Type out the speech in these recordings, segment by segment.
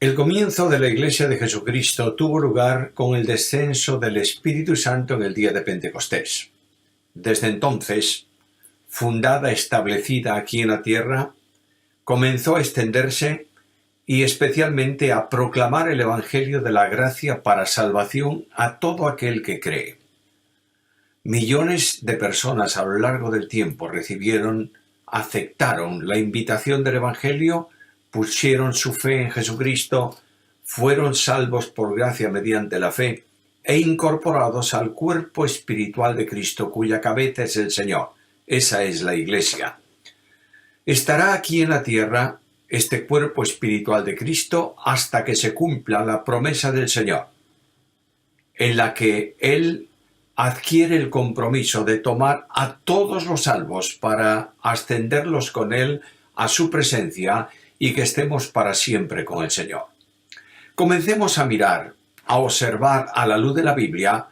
El comienzo de la Iglesia de Jesucristo tuvo lugar con el descenso del Espíritu Santo en el día de Pentecostés. Desde entonces, fundada, establecida aquí en la tierra, comenzó a extenderse y especialmente a proclamar el Evangelio de la gracia para salvación a todo aquel que cree. Millones de personas a lo largo del tiempo aceptaron la invitación del Evangelio, pusieron su fe en Jesucristo, fueron salvos por gracia mediante la fe e incorporados al cuerpo espiritual de Cristo, cuya cabeza es el Señor. Esa es la Iglesia. Estará aquí en la tierra este cuerpo espiritual de Cristo hasta que se cumpla la promesa del Señor, en la que Él adquiere el compromiso de tomar a todos los salvos para ascenderlos con Él a su presencia y que estemos para siempre con el Señor. Comencemos a mirar, a observar a la luz de la Biblia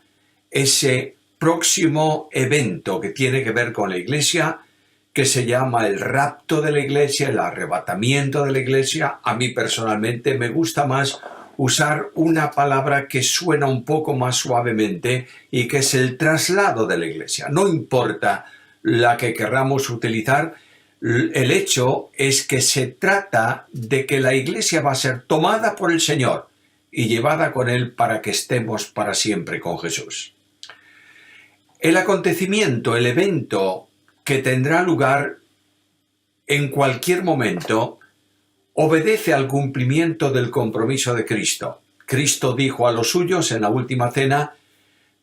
ese próximo evento que tiene que ver con la Iglesia, que se llama el rapto de la Iglesia, el arrebatamiento de la Iglesia. A mí personalmente me gusta más usar una palabra que suena un poco más suavemente y que es el traslado de la Iglesia. No importa la que querramos utilizar, el hecho es que se trata de que la Iglesia va a ser tomada por el Señor y llevada con Él para que estemos para siempre con Jesús. El acontecimiento, el evento que tendrá lugar en cualquier momento, obedece al cumplimiento del compromiso de Cristo. Cristo dijo a los suyos en la última cena: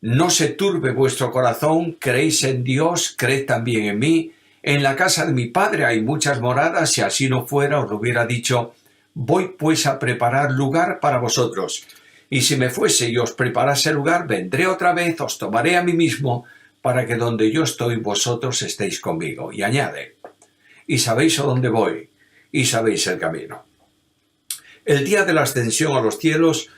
«No se turbe vuestro corazón, creéis en Dios, creed también en mí. En la casa de mi Padre hay muchas moradas, si así no fuera os lo hubiera dicho. Voy pues a preparar lugar para vosotros. Y si me fuese y os preparase lugar, vendré otra vez, os tomaré a mí mismo, para que donde yo estoy vosotros estéis conmigo». Y añade: «Y sabéis a dónde voy, y sabéis el camino». El día de la ascensión a los cielos,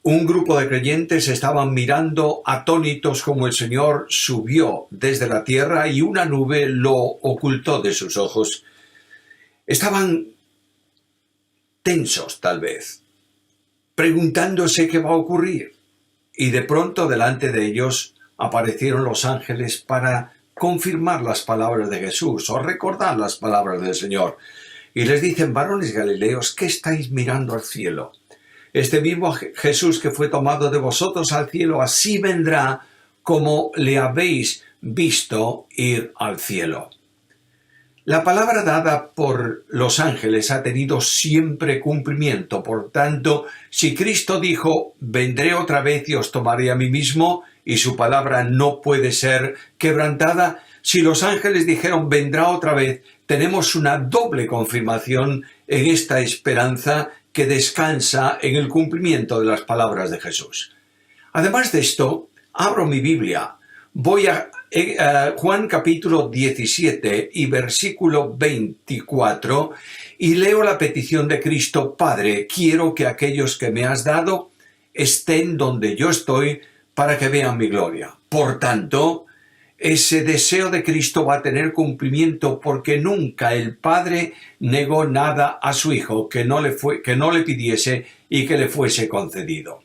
un grupo de creyentes estaban mirando atónitos como el Señor subió desde la tierra y una nube lo ocultó de sus ojos. Estaban tensos, tal vez, preguntándose qué va a ocurrir. Y de pronto delante de ellos aparecieron los ángeles para confirmar las palabras de Jesús o recordar las palabras del Señor. Y les dicen: «Varones galileos, ¿qué estáis mirando al cielo? Este mismo Jesús que fue tomado de vosotros al cielo, así vendrá como le habéis visto ir al cielo». La palabra dada por los ángeles ha tenido siempre cumplimiento. Por tanto, si Cristo dijo: «Vendré otra vez y os tomaré a mí mismo», y su palabra no puede ser quebrantada, si los ángeles dijeron: «Vendrá otra vez», tenemos una doble confirmación en esta esperanza que descansa en el cumplimiento de las palabras de Jesús. Además de esto, abro mi Biblia, voy a Juan capítulo 17 y versículo 24 y leo la petición de Cristo: «Padre, quiero que aquellos que me has dado estén donde yo estoy para que vean mi gloria». Por tanto, ese deseo de Cristo va a tener cumplimiento, porque nunca el Padre negó nada a su Hijo que no le pidiese y que le fuese concedido.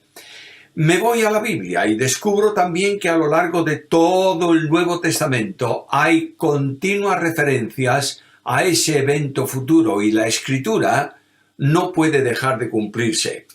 Me voy a la Biblia y descubro también que a lo largo de todo el Nuevo Testamento hay continuas referencias a ese evento futuro y la Escritura no puede dejar de cumplirse.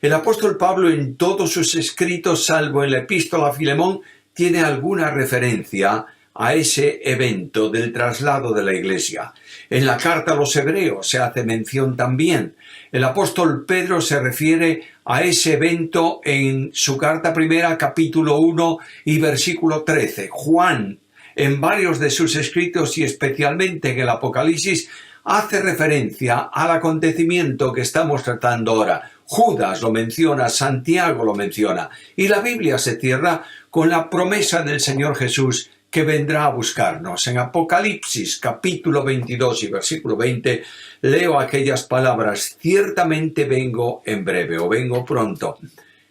El apóstol Pablo en todos sus escritos, salvo en la epístola a Filemón, tiene alguna referencia a ese evento del traslado de la Iglesia. En la carta a los Hebreos se hace mención también. El apóstol Pedro se refiere a ese evento en su carta primera, capítulo 1 y versículo 13. Juan, en varios de sus escritos y especialmente en el Apocalipsis, hace referencia al acontecimiento que estamos tratando ahora. Judas lo menciona, Santiago lo menciona, y la Biblia se cierra con la promesa del Señor Jesús que vendrá a buscarnos. En Apocalipsis capítulo 22 y versículo 20 leo aquellas palabras: «Ciertamente vengo en breve», o «vengo pronto».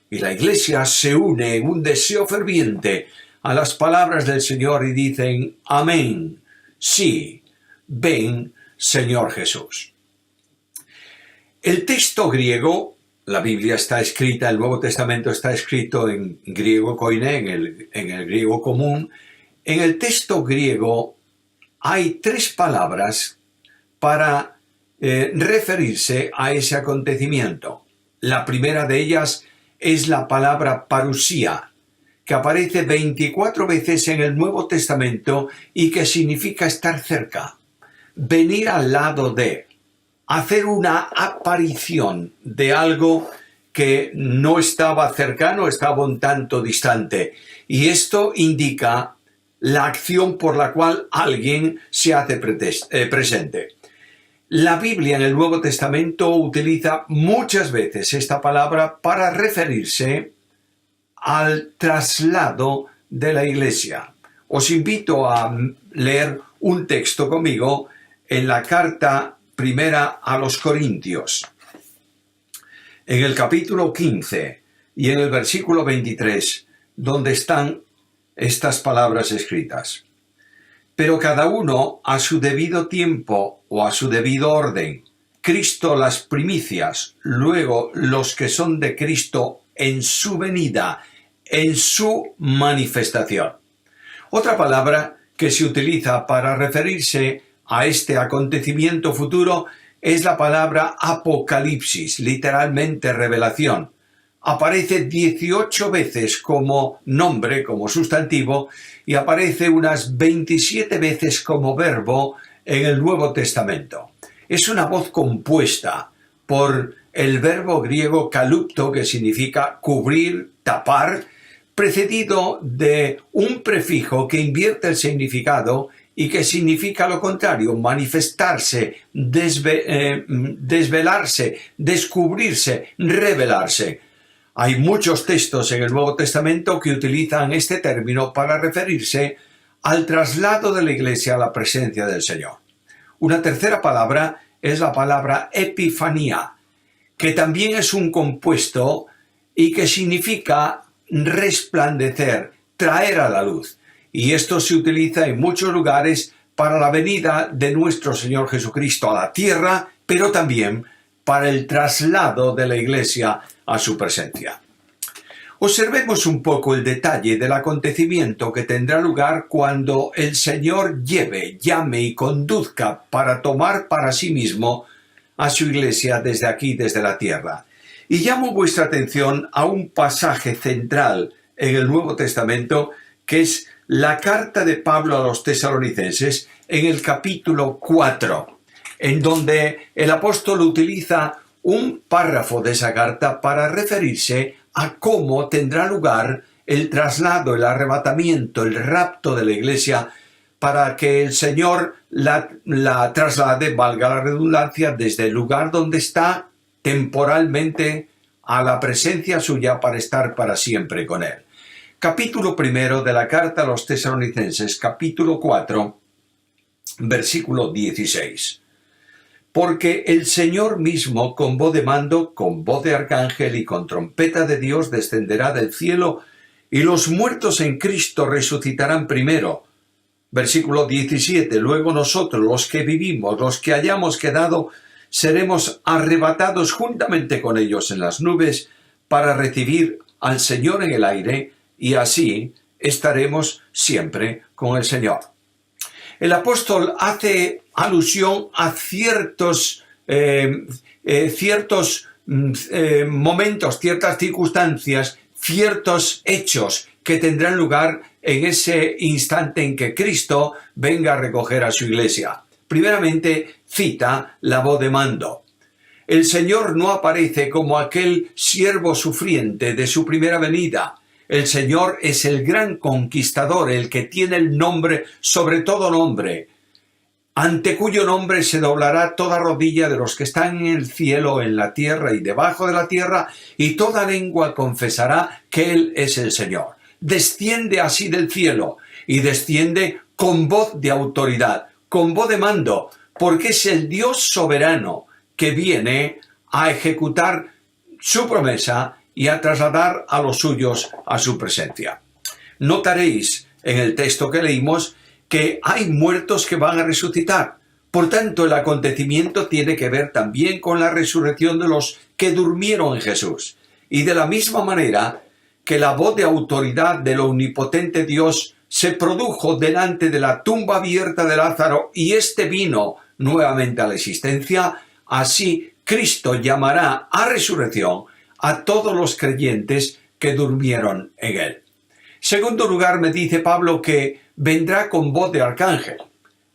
Y la Iglesia se une en un deseo ferviente a las palabras del Señor y dicen: «Amén, sí, ven, Señor Jesús». El texto griego La Biblia está escrita, el Nuevo Testamento está escrito en griego koiné, en el griego común. En el texto griego hay 3 palabras para referirse a ese acontecimiento. La primera de ellas es la palabra parusía, que aparece 24 veces en el Nuevo Testamento y que significa estar cerca, venir al lado de, hacer una aparición de algo que no estaba cercano, estaba un tanto distante. Y esto indica la acción por la cual alguien se hace presente. La Biblia en el Nuevo Testamento utiliza muchas veces esta palabra para referirse al traslado de la iglesia. Os invito a leer un texto conmigo en la carta primera a los Corintios. En el capítulo 15 y en el versículo 23, donde están estas palabras escritas. Pero cada uno a su debido tiempo o a su debido orden. Cristo las primicias, luego los que son de Cristo en su venida, en su manifestación. Otra palabra que se utiliza para referirse a este acontecimiento futuro es la palabra apocalipsis, literalmente revelación. Aparece 18 veces como nombre, como sustantivo, y aparece unas 27 veces como verbo en el Nuevo Testamento. Es una voz compuesta por el verbo griego kalupto, que significa cubrir, tapar, precedido de un prefijo que invierte el significado y que significa lo contrario, manifestarse, desvelarse, descubrirse, revelarse. Hay muchos textos en el Nuevo Testamento que utilizan este término para referirse al traslado de la iglesia a la presencia del Señor. Una tercera palabra es la palabra epifanía, que también es un compuesto y que significa resplandecer, traer a la luz. Y esto se utiliza en muchos lugares para la venida de nuestro Señor Jesucristo a la tierra, pero también para el traslado de la iglesia a su presencia. Observemos un poco el detalle del acontecimiento que tendrá lugar cuando el Señor llame y conduzca para tomar para sí mismo a su iglesia desde aquí, desde la tierra. Y llamo vuestra atención a un pasaje central en el Nuevo Testamento, que es la carta de Pablo a los tesalonicenses en el capítulo 4, en donde el apóstol utiliza un párrafo de esa carta para referirse a cómo tendrá lugar el traslado, el arrebatamiento, el rapto de la iglesia, para que el Señor la traslade, valga la redundancia, desde el lugar donde está temporalmente a la presencia suya para estar para siempre con él. Capítulo 1 de la carta a los tesalonicenses, capítulo 4, versículo 16. Porque el Señor mismo, con voz de mando, con voz de arcángel y con trompeta de Dios, descenderá del cielo, y los muertos en Cristo resucitarán primero. Versículo 17. Luego nosotros, los que vivimos, los que hayamos quedado, seremos arrebatados juntamente con ellos en las nubes para recibir al Señor en el aire, y así estaremos siempre con el Señor. El apóstol hace alusión a ciertos momentos, ciertas circunstancias, ciertos hechos que tendrán lugar en ese instante en que Cristo venga a recoger a su iglesia. Primeramente cita la voz de mando. El Señor no aparece como aquel siervo sufriente de su primera venida. El Señor es el gran conquistador, el que tiene el nombre sobre todo nombre, ante cuyo nombre se doblará toda rodilla de los que están en el cielo, en la tierra y debajo de la tierra, y toda lengua confesará que Él es el Señor. Desciende así del cielo, y desciende con voz de autoridad, con voz de mando, porque es el Dios soberano que viene a ejecutar su promesa y a trasladar a los suyos a su presencia. Notaréis en el texto que leímos que hay muertos que van a resucitar. Por tanto, el acontecimiento tiene que ver también con la resurrección de los que durmieron en Jesús. Y de la misma manera que la voz de autoridad del omnipotente Dios se produjo delante de la tumba abierta de Lázaro y éste vino nuevamente a la existencia, así Cristo llamará a resurrección a todos los creyentes que durmieron en él. Segundo lugar, me dice Pablo que vendrá con voz de arcángel.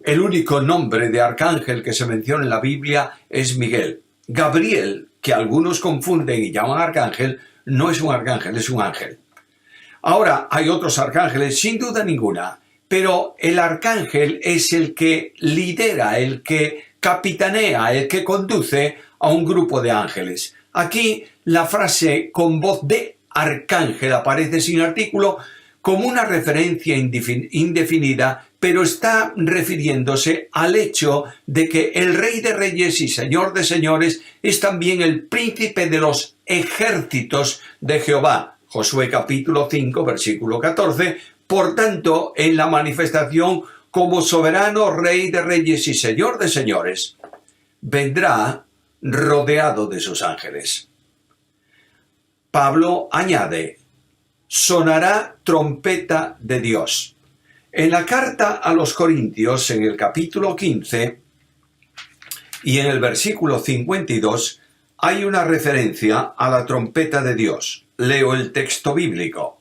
El único nombre de arcángel que se menciona en la Biblia es Miguel. Gabriel, que algunos confunden y llaman arcángel, no es un arcángel, es un ángel. Ahora, hay otros arcángeles, sin duda ninguna, pero el arcángel es el que lidera, el que capitanea, el que conduce a un grupo de ángeles. Aquí la frase con voz de arcángel aparece sin artículo como una referencia indefinida, pero está refiriéndose al hecho de que el Rey de Reyes y Señor de Señores es también el príncipe de los ejércitos de Jehová. Josué capítulo 5, versículo 14. Por tanto, en la manifestación como soberano Rey de Reyes y Señor de Señores, vendrá rodeado de sus ángeles. Pablo añade: sonará trompeta de Dios. En la carta a los Corintios, en el capítulo 15 y en el versículo 52, hay una referencia a la trompeta de Dios. Leo el texto bíblico.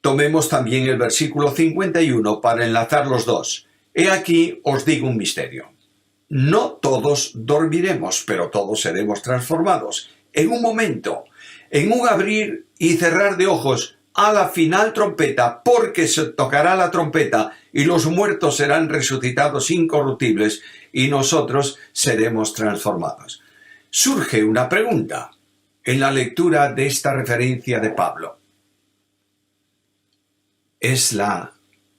Tomemos también el versículo 51 para enlazar los dos. He aquí os digo un misterio. No todos dormiremos, pero todos seremos transformados. En un momento, en un abrir y cerrar de ojos, a la final trompeta, porque se tocará la trompeta y los muertos serán resucitados incorruptibles y nosotros seremos transformados. Surge una pregunta en la lectura de esta referencia de Pablo. ¿Es la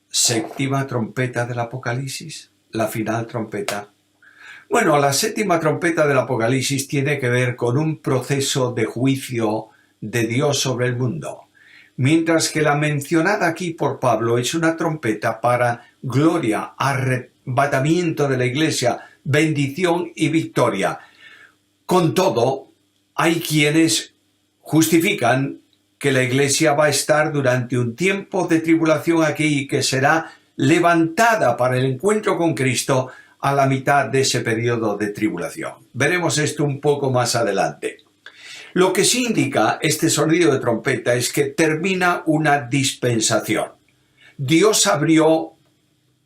séptima trompeta del Apocalipsis la final trompeta? Bueno, la séptima trompeta del Apocalipsis tiene que ver con un proceso de juicio de Dios sobre el mundo, mientras que la mencionada aquí por Pablo es una trompeta para gloria, arrebatamiento de la iglesia, bendición y victoria. Con todo, hay quienes justifican que la iglesia va a estar durante un tiempo de tribulación aquí y que será levantada para el encuentro con Cristo a la mitad de ese periodo de tribulación. Veremos esto un poco más adelante. Lo que sí indica este sonido de trompeta es que termina una dispensación. Dios abrió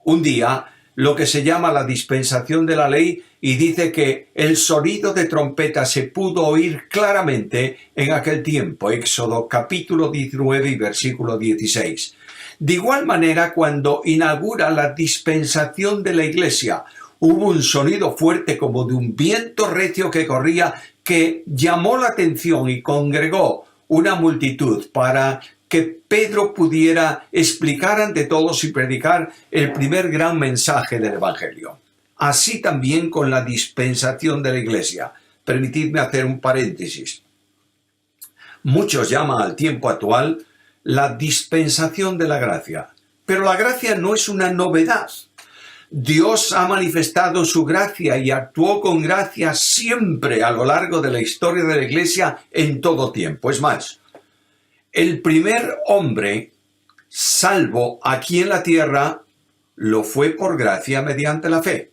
un día lo que se llama la dispensación de la ley y dice que el sonido de trompeta se pudo oír claramente en aquel tiempo. Éxodo capítulo 19 y versículo 16. De igual manera, cuando inaugura la dispensación de la iglesia, hubo un sonido fuerte como de un viento recio que corría, que llamó la atención y congregó una multitud para que Pedro pudiera explicar ante todos y predicar el primer gran mensaje del Evangelio. Así también con la dispensación de la iglesia. Permitidme hacer un paréntesis. Muchos llaman al tiempo actual la dispensación de la gracia, pero la gracia no es una novedad. Dios ha manifestado su gracia y actuó con gracia siempre a lo largo de la historia de la iglesia en todo tiempo. Es más, el primer hombre salvo aquí en la tierra lo fue por gracia mediante la fe.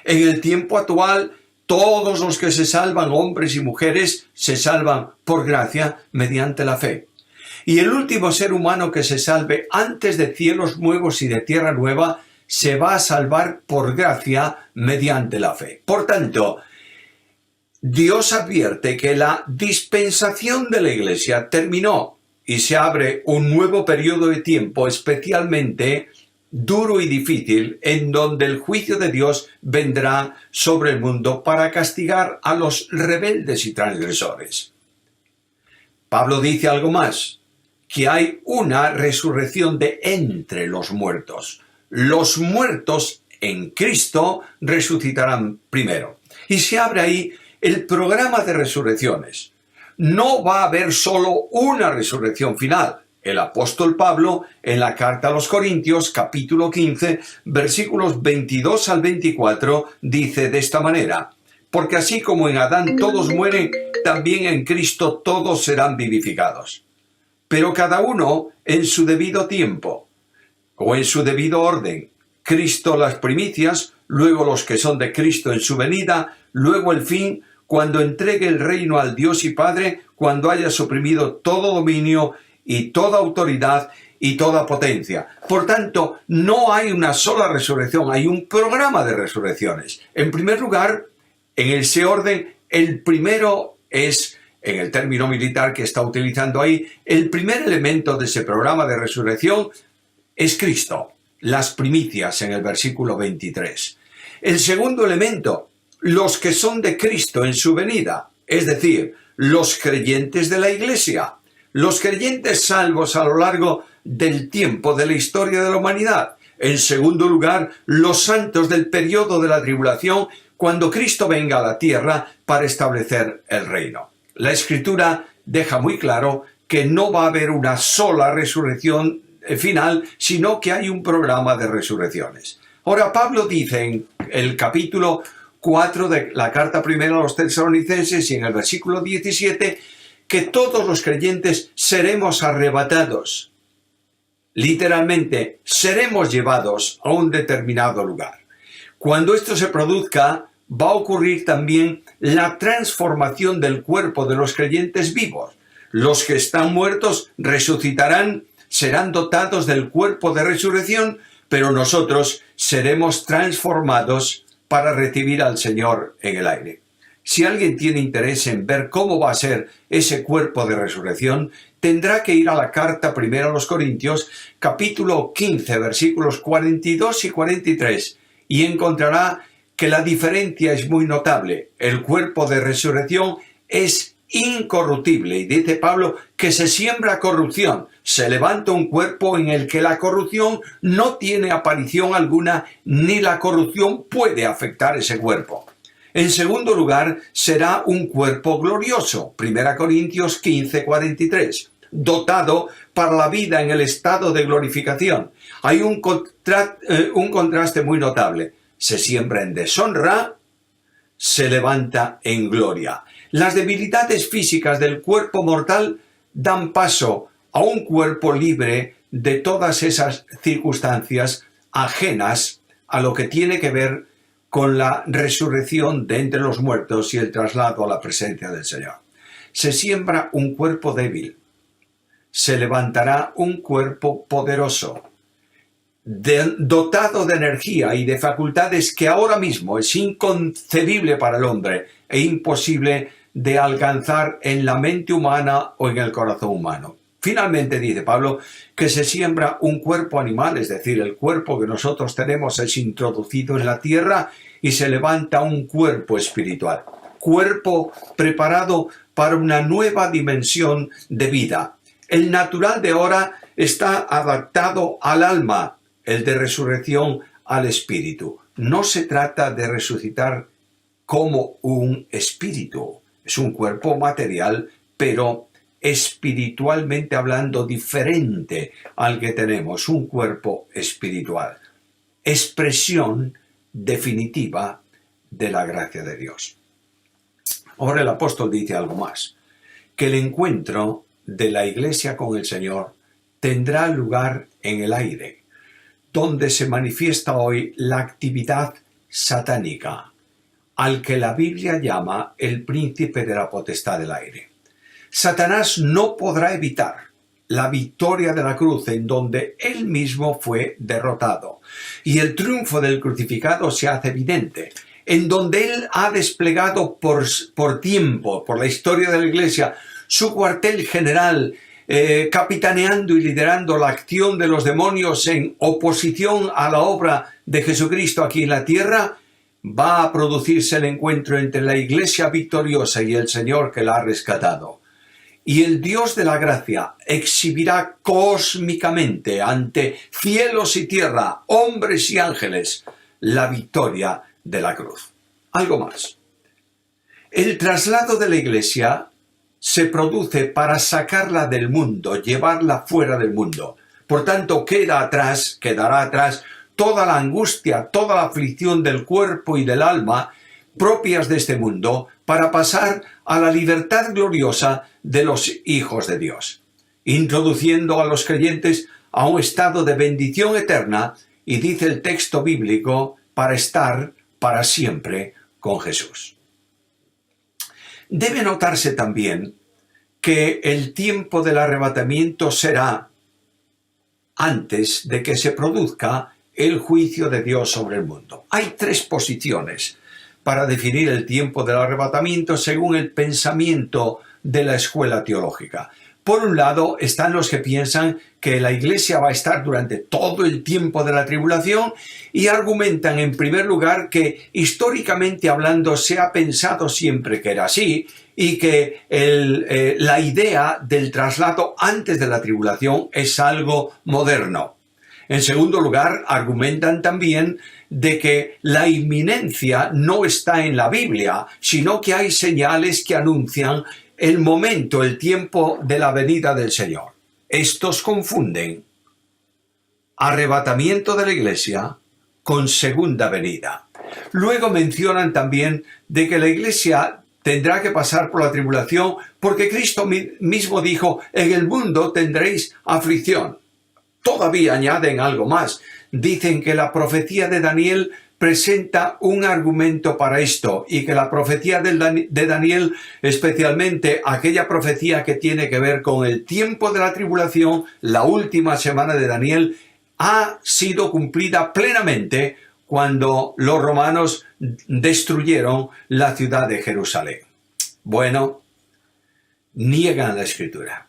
En el tiempo actual, todos los que se salvan, hombres y mujeres, se salvan por gracia mediante la fe. Y el último ser humano que se salve antes de cielos nuevos y de tierra nueva se va a salvar por gracia mediante la fe. Por tanto, Dios advierte que la dispensación de la iglesia terminó y se abre un nuevo periodo de tiempo especialmente duro y difícil, en donde el juicio de Dios vendrá sobre el mundo para castigar a los rebeldes y transgresores. Pablo dice algo más, que hay una resurrección de entre los muertos. Los muertos en Cristo resucitarán primero. Y se abre ahí el programa de resurrecciones. No va a haber solo una resurrección final. El apóstol Pablo, en la carta a los Corintios, capítulo 15, versículos 22 al 24, dice de esta manera: porque así como en Adán todos mueren, también en Cristo todos serán vivificados. Pero cada uno en su debido tiempo, o en su debido orden. Cristo las primicias, luego los que son de Cristo en su venida, luego el fin, cuando entregue el reino al Dios y Padre, cuando haya suprimido todo dominio y toda autoridad y toda potencia. Por tanto, no hay una sola resurrección, hay un programa de resurrecciones. En primer lugar, en ese orden, el primero es, en el término militar que está utilizando ahí, el primer elemento de ese programa de resurrección es Cristo, las primicias en el versículo 23. El segundo elemento, los que son de Cristo en su venida, es decir, los creyentes de la Iglesia, los creyentes salvos a lo largo del tiempo de la historia de la humanidad. En segundo lugar, los santos del periodo de la tribulación, cuando Cristo venga a la tierra para establecer el reino. La Escritura deja muy claro que no va a haber una sola resurrección final, sino que hay un programa de resurrecciones. Ahora, Pablo dice en el capítulo 4 de la carta primera a los tesalonicenses y en el versículo 17 que todos los creyentes seremos arrebatados. Literalmente, seremos llevados a un determinado lugar. Cuando esto se produzca, va a ocurrir también la transformación del cuerpo de los creyentes vivos. Los que están muertos resucitarán, serán dotados del cuerpo de resurrección, pero nosotros seremos transformados para recibir al Señor en el aire. Si alguien tiene interés en ver cómo va a ser ese cuerpo de resurrección, tendrá que ir a la carta primera a los Corintios, capítulo 15, versículos 42 y 43, y encontrará que la diferencia es muy notable. El cuerpo de resurrección es incorruptible, y dice Pablo que se siembra corrupción, se levanta un cuerpo en el que la corrupción no tiene aparición alguna, ni la corrupción puede afectar ese cuerpo. En segundo lugar, será un cuerpo glorioso, 1 Corintios 15, 43, dotado para la vida en el estado de glorificación. Hay un contraste muy notable. Se siembra en deshonra, se levanta en gloria. Las debilidades físicas del cuerpo mortal dan paso a un cuerpo libre de todas esas circunstancias ajenas a lo que tiene que ver con la resurrección de entre los muertos y el traslado a la presencia del Señor. Se siembra un cuerpo débil, se levantará un cuerpo poderoso, dotado de energía y de facultades que ahora mismo es inconcebible para el hombre e imposible de alcanzar en la mente humana o en el corazón humano. Finalmente dice Pablo que se siembra un cuerpo animal, es decir, el cuerpo que nosotros tenemos es introducido en la tierra y se levanta un cuerpo espiritual, cuerpo preparado para una nueva dimensión de vida. El natural de ahora está adaptado al alma, el de resurrección al espíritu. No se trata de resucitar como un espíritu, es un cuerpo material, pero espiritualmente hablando diferente al que tenemos, un cuerpo espiritual, expresión definitiva de la gracia de Dios. Ahora el apóstol dice algo más, que el encuentro de la iglesia con el Señor tendrá lugar en el aire, donde se manifiesta hoy la actividad satánica, al que la Biblia llama el príncipe de la potestad del aire. Satanás no podrá evitar la victoria de la cruz en donde él mismo fue derrotado. Y el triunfo del crucificado se hace evidente, en donde él ha desplegado por tiempo, por la historia de la Iglesia, su cuartel general, capitaneando y liderando la acción de los demonios en oposición a la obra de Jesucristo aquí en la tierra. Va a producirse el encuentro entre la Iglesia victoriosa y el Señor que la ha rescatado. Y el Dios de la gracia exhibirá cósmicamente ante cielos y tierra, hombres y ángeles, la victoria de la cruz. Algo más. El traslado de la Iglesia se produce para sacarla del mundo, llevarla fuera del mundo. Por tanto, quedará atrás toda la angustia, toda la aflicción del cuerpo y del alma, propias de este mundo para pasar a la libertad gloriosa de los hijos de Dios, introduciendo a los creyentes a un estado de bendición eterna, y dice el texto bíblico, para estar para siempre con Jesús. Debe notarse también que el tiempo del arrebatamiento será antes de que se produzca el juicio de Dios sobre el mundo. Hay tres posiciones para definir el tiempo del arrebatamiento según el pensamiento de la escuela teológica. Por un lado están los que piensan que la Iglesia va a estar durante todo el tiempo de la tribulación y argumentan en primer lugar que históricamente hablando se ha pensado siempre que era así y que la idea del traslado antes de la tribulación es algo moderno. En segundo lugar, argumentan también de que la inminencia no está en la Biblia, sino que hay señales que anuncian el momento, el tiempo de la venida del Señor. Estos confunden arrebatamiento de la Iglesia con segunda venida. Luego mencionan también de que la Iglesia tendrá que pasar por la tribulación porque Cristo mismo dijo, en el mundo tendréis aflicción. Todavía añaden algo más. Dicen que la profecía de Daniel presenta un argumento para esto y que la profecía de Daniel, especialmente aquella profecía que tiene que ver con el tiempo de la tribulación, la última semana de Daniel, ha sido cumplida plenamente cuando los romanos destruyeron la ciudad de Jerusalén. Bueno, niegan la Escritura,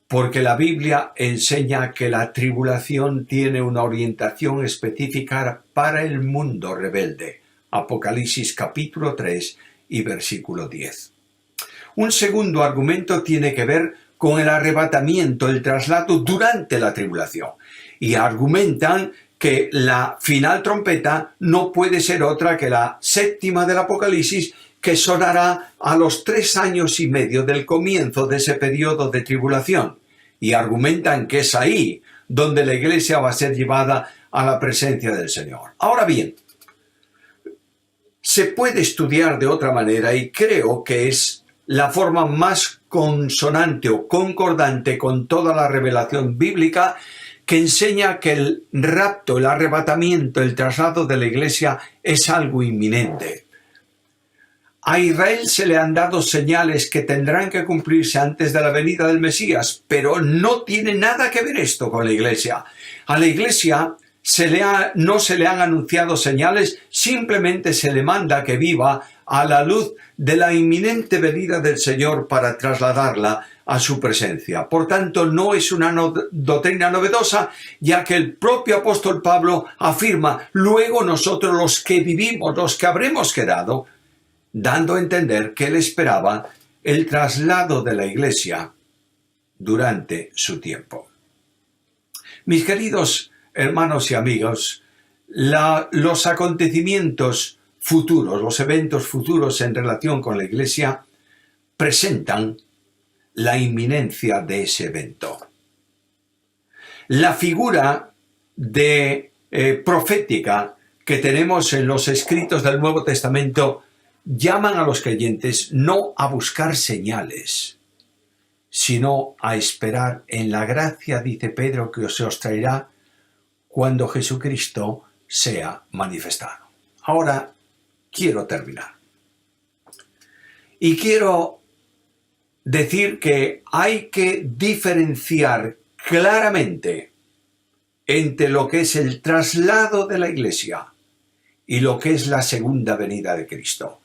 porque la Biblia enseña que la tribulación tiene una orientación específica para el mundo rebelde. Apocalipsis capítulo 3 y versículo 10. Un segundo argumento tiene que ver con el arrebatamiento, el traslado durante la tribulación. Y argumentan que la final trompeta no puede ser otra que la séptima del Apocalipsis, que sonará a los 3 años y medio del comienzo de ese periodo de tribulación. Y argumentan que es ahí donde la Iglesia va a ser llevada a la presencia del Señor. Ahora bien, se puede estudiar de otra manera y creo que es la forma más consonante o concordante con toda la revelación bíblica que enseña que el rapto, el arrebatamiento, el traslado de la Iglesia es algo inminente. A Israel se le han dado señales que tendrán que cumplirse antes de la venida del Mesías, pero no tiene nada que ver esto con la Iglesia. A la Iglesia no se le han anunciado señales, simplemente se le manda que viva a la luz de la inminente venida del Señor para trasladarla a su presencia. Por tanto, no es una doctrina novedosa, ya que el propio apóstol Pablo afirma, luego nosotros los que vivimos, los que habremos quedado, dando a entender que él esperaba el traslado de la Iglesia durante su tiempo. Mis queridos hermanos y amigos, los acontecimientos futuros, los eventos futuros en relación con la Iglesia presentan la inminencia de ese evento. La figura profética que tenemos en los escritos del Nuevo Testamento llaman a los creyentes no a buscar señales, sino a esperar en la gracia, dice Pedro, que se os traerá cuando Jesucristo sea manifestado. Ahora quiero terminar. Y quiero decir que hay que diferenciar claramente entre lo que es el traslado de la Iglesia y lo que es la segunda venida de Cristo.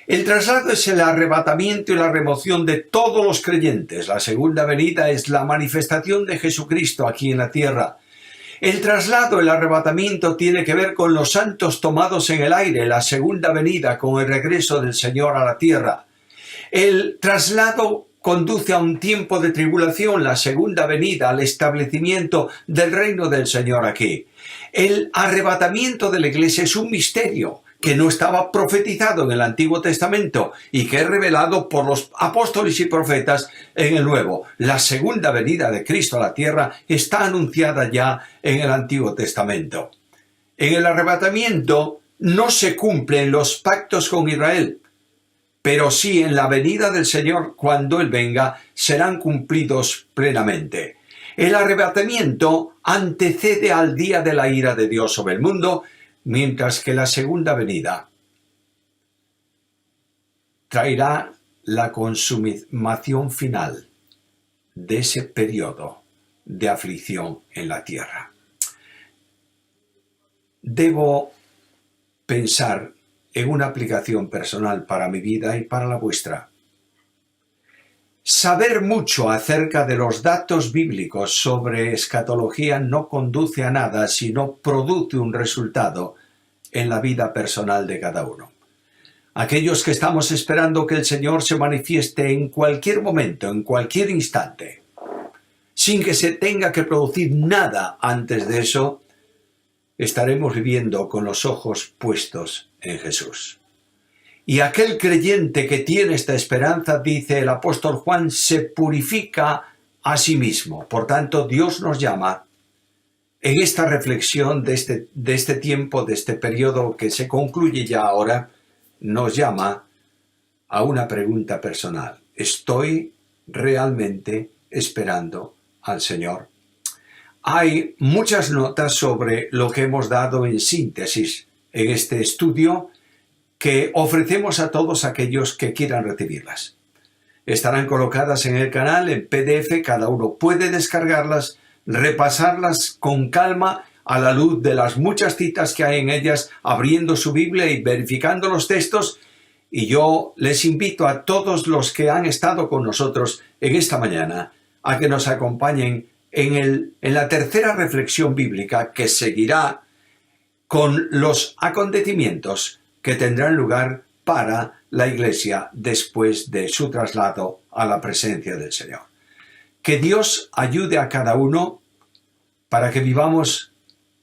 El traslado es el arrebatamiento y la remoción de todos los creyentes. La segunda venida es la manifestación de Jesucristo aquí en la tierra. El traslado, el arrebatamiento tiene que ver con los santos tomados en el aire, la segunda venida con el regreso del Señor a la tierra. El traslado conduce a un tiempo de tribulación, la segunda venida al establecimiento del reino del Señor aquí. El arrebatamiento de la Iglesia es un misterio que no estaba profetizado en el Antiguo Testamento y que es revelado por los apóstoles y profetas en el Nuevo. La segunda venida de Cristo a la tierra está anunciada ya en el Antiguo Testamento. En el arrebatamiento no se cumplen los pactos con Israel, pero sí en la venida del Señor, cuando Él venga, serán cumplidos plenamente. El arrebatamiento antecede al día de la ira de Dios sobre el mundo, mientras que la segunda venida traerá la consumación final de ese periodo de aflicción en la tierra. Debo pensar en una aplicación personal para mi vida y para la vuestra. Saber mucho acerca de los datos bíblicos sobre escatología no conduce a nada, sino produce un resultado en la vida personal de cada uno. Aquellos que estamos esperando que el Señor se manifieste en cualquier momento, en cualquier instante, sin que se tenga que producir nada antes de eso, estaremos viviendo con los ojos puestos en Jesús. Y aquel creyente que tiene esta esperanza, dice el apóstol Juan, se purifica a sí mismo. Por tanto, Dios nos llama en esta reflexión de este tiempo, de este periodo que se concluye ya ahora, nos llama a una pregunta personal. ¿Estoy realmente esperando al Señor? Hay muchas notas sobre lo que hemos dado en síntesis en este estudio que ofrecemos a todos aquellos que quieran recibirlas. Estarán colocadas en el canal en PDF, cada uno puede descargarlas, repasarlas con calma a la luz de las muchas citas que hay en ellas, abriendo su Biblia y verificando los textos. Y yo les invito a todos los que han estado con nosotros en esta mañana a que nos acompañen en la tercera reflexión bíblica que seguirá con los acontecimientos que tendrán lugar para la Iglesia después de su traslado a la presencia del Señor. Que Dios ayude a cada uno para que vivamos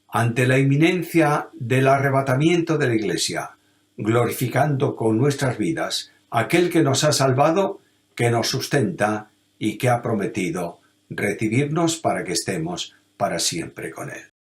ante la inminencia del arrebatamiento de la Iglesia, glorificando con nuestras vidas a aquel que nos ha salvado, que nos sustenta y que ha prometido recibirnos para que estemos para siempre con Él.